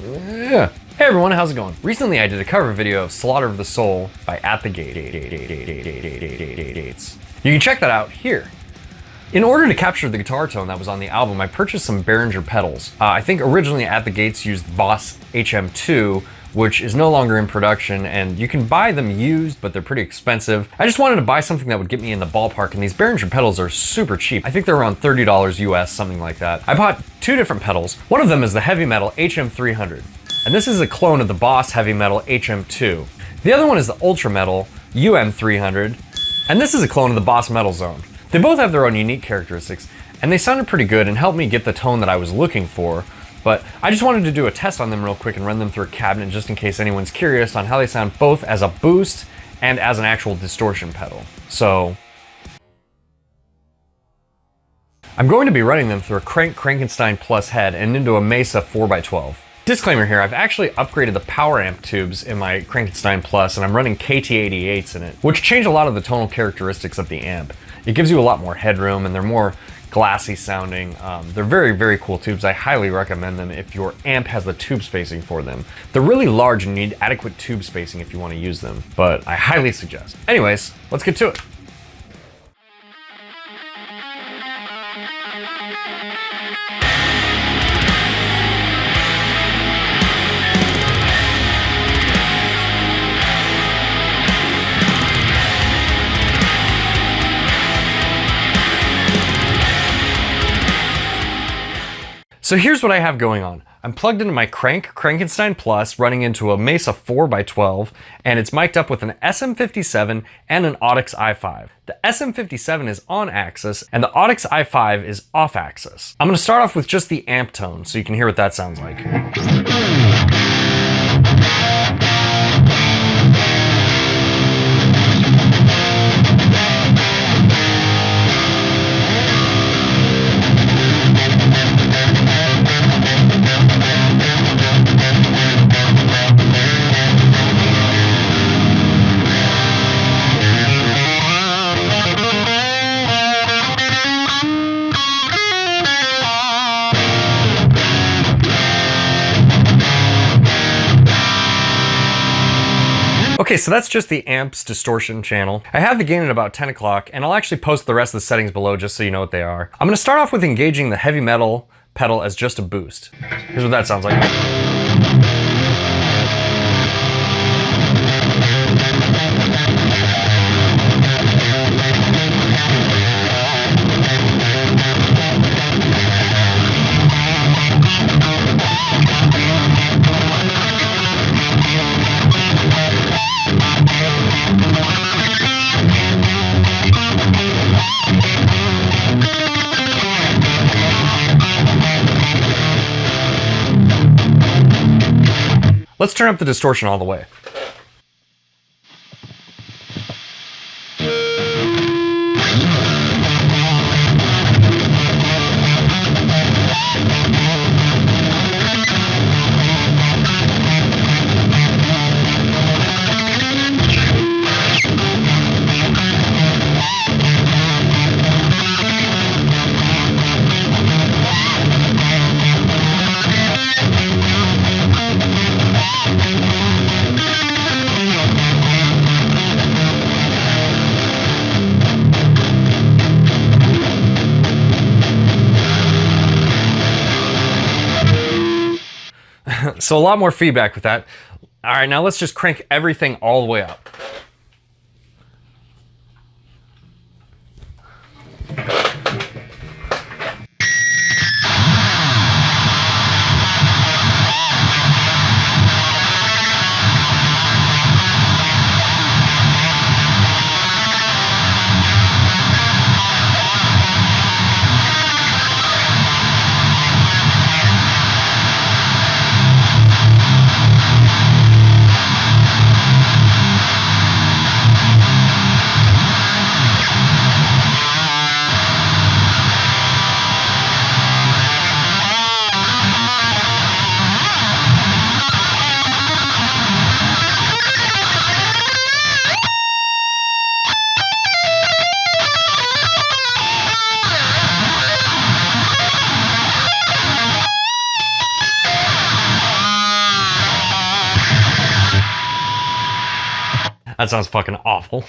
Yeah. Hey everyone, how's it going? Recently I did a cover video of Slaughter of the Soul by At the Gates. You can check that out here. In order to capture the guitar tone that was on the album, I purchased some Behringer pedals. I think originally At the Gates used Boss HM2, which is no longer in production, and you can buy them used, but they're pretty expensive. I just wanted to buy something that would get me in the ballpark, and these Behringer pedals are super cheap. I think they're around $30 US, something like that. I bought two different pedals. One of them is the heavy metal HM300, and this is a clone of the Boss heavy metal HM2. The other one is the ultra metal UM300, and this is a clone of the Boss Metal Zone. They both have their own unique characteristics, and they sounded pretty good and helped me get the tone that I was looking for, but I just wanted to do a test on them real quick and run them through a cabinet just in case anyone's curious on how they sound both as a boost and as an actual distortion pedal. So I'm going to be running them through a Crankenstein Plus head and into a Mesa 4x12. Disclaimer here, I've actually upgraded the power amp tubes in my Crankenstein Plus, and I'm running KT88s in it, which change a lot of the tonal characteristics of the amp. It gives you a lot more headroom, and they're more glassy sounding. They're very, very cool tubes. I highly recommend them if your amp has the tube spacing for them. They're really large and need adequate tube spacing if you want to use them, but I highly suggest. Anyways, let's get to it. So here's what I have going on. I'm plugged into my Crankenstein Plus running into a Mesa 4x12, and it's mic'd up with an SM57 and an Audix i5. The SM57 is on axis and the Audix i5 is off axis. I'm gonna start off with just the amp tone so you can hear what that sounds like. Okay, so that's just the amp's distortion channel. I have the gain at about 10 o'clock, and I'll actually post the rest of the settings below just so you know what they are. I'm gonna start off with engaging the heavy metal pedal as just a boost. Here's what that sounds like. Let's turn up the distortion all the way. So a lot more feedback with that. All right, now let's just crank everything all the way up. That sounds fucking awful.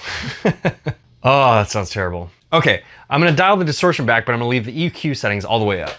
Oh, that sounds terrible. Okay, I'm gonna dial the distortion back, but I'm gonna leave the EQ settings all the way up.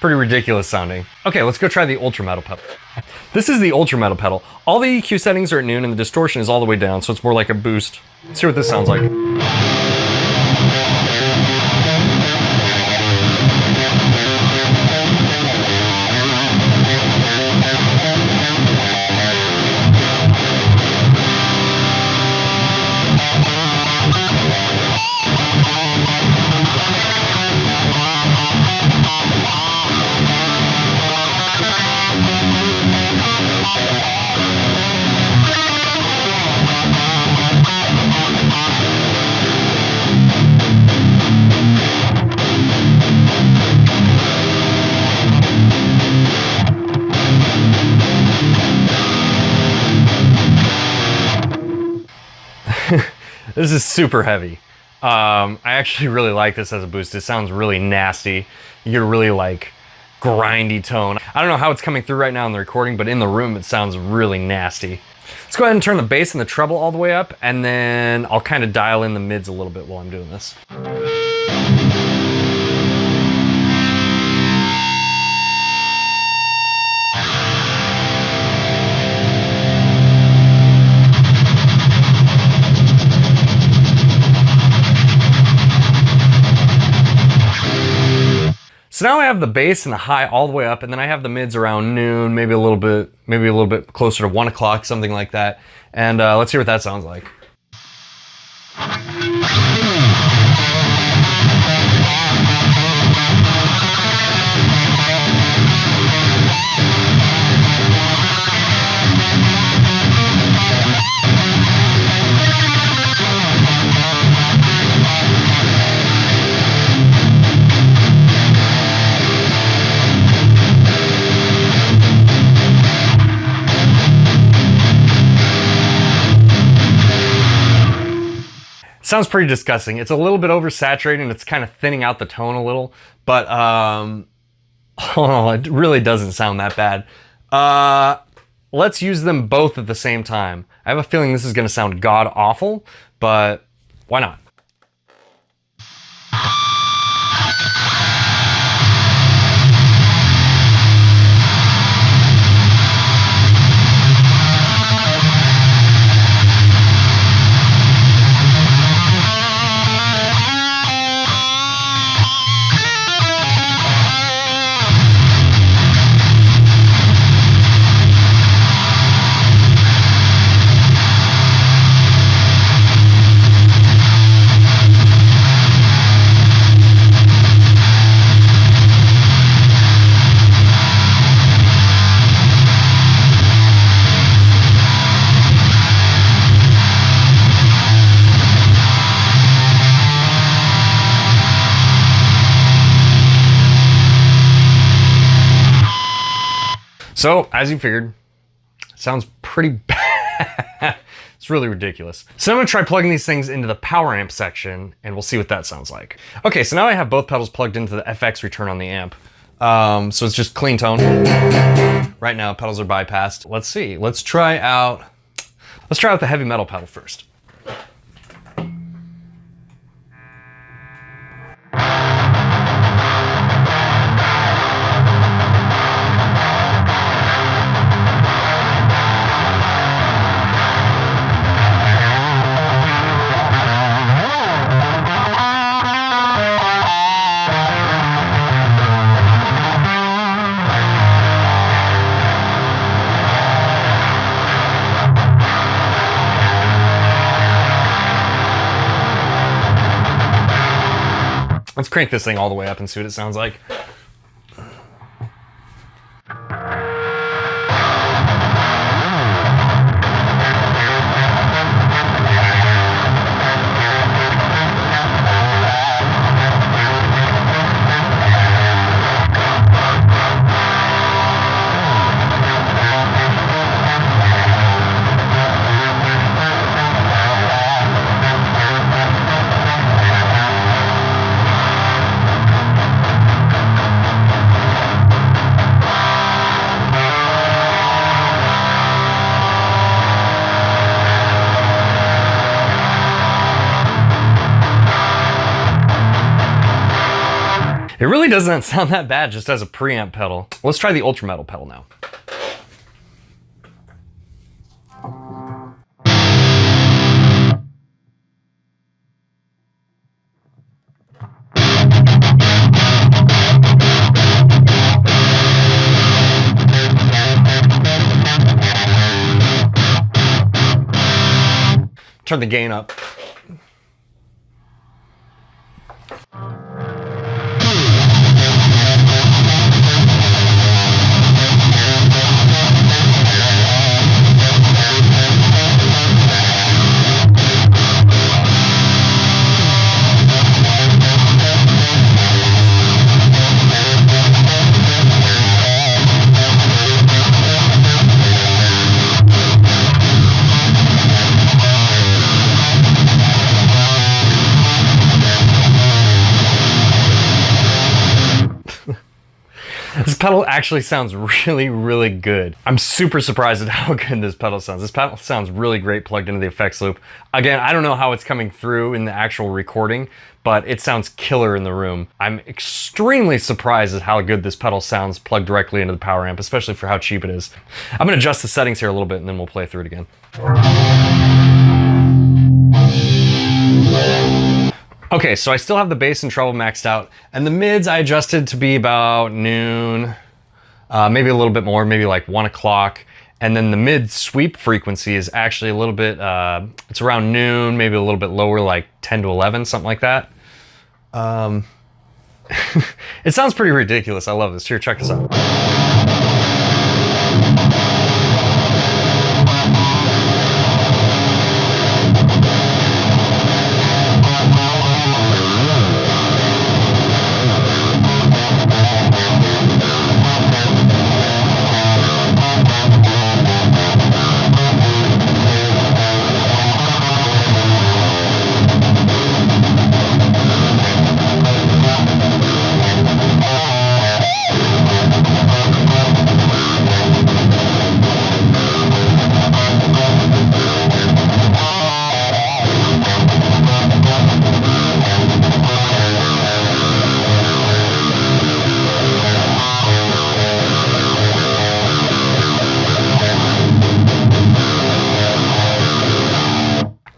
Pretty ridiculous sounding. Okay, let's go try the ultra metal pedal. This is the ultra metal pedal. All the EQ settings are at noon and the distortion is all the way down, so it's more like a boost. Let's see what this sounds like. This is super heavy. I actually really like this as a boost. It sounds really nasty. You get a really like grindy tone. I don't know how it's coming through right now in the recording, but in the room it sounds really nasty. Let's go ahead and turn the bass and the treble all the way up, and then I'll kind of dial in the mids a little bit while I'm doing this. So now I have the bass and the high all the way up, and then I have the mids around noon, maybe a little bit closer to 1 o'clock, something like that. And let's hear what that sounds like. Sounds pretty disgusting. It's a little bit oversaturated and it's kind of thinning out the tone a little, but oh, it really doesn't sound that bad. Let's use them both at the same time. I have a feeling this is gonna sound god awful, but why not? So, as you figured, it sounds pretty bad. It's really ridiculous. So I'm gonna try plugging these things into the power amp section and we'll see what that sounds like. Okay, so now I have both pedals plugged into the FX return on the amp. So it's just clean tone. Right now, pedals are bypassed. Let's see, let's try out the heavy metal pedal first. Let's crank this thing all the way up and see what it sounds like. It really doesn't sound that bad just as a preamp pedal. Let's try the ultra metal pedal now. Turn the gain up. This pedal actually sounds really, really good. I'm super surprised at how good this pedal sounds. This pedal sounds really great plugged into the effects loop. Again, I don't know how it's coming through in the actual recording, but it sounds killer in the room. I'm extremely surprised at how good this pedal sounds plugged directly into the power amp, especially for how cheap it is. I'm gonna adjust the settings here a little bit and then we'll play through it again. Okay, so I still have the bass and treble maxed out, and the mids I adjusted to be about noon, maybe a little bit more, maybe like 1 o'clock. And then the mid sweep frequency is actually a little bit, it's around noon, maybe a little bit lower, like 10 to 11, something like that. It sounds pretty ridiculous. I love this. Here, check this out.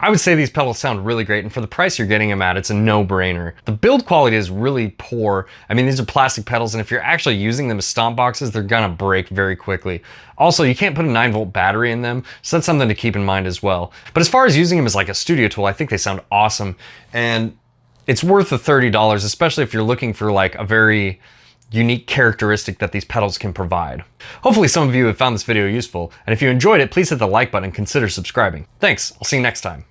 I would say these pedals sound really great, and for the price you're getting them at, it's a no-brainer. The build quality is really poor. I mean, these are plastic pedals, and if you're actually using them as stomp boxes, they're gonna break very quickly. Also, you can't put a 9-volt battery in them, so that's something to keep in mind as well. But as far as using them as like a studio tool, I think they sound awesome, and it's worth the $30, especially if you're looking for like a very unique characteristic that these pedals can provide. Hopefully some of you have found this video useful, and if you enjoyed it, please hit the like button and consider subscribing. Thanks, I'll see you next time.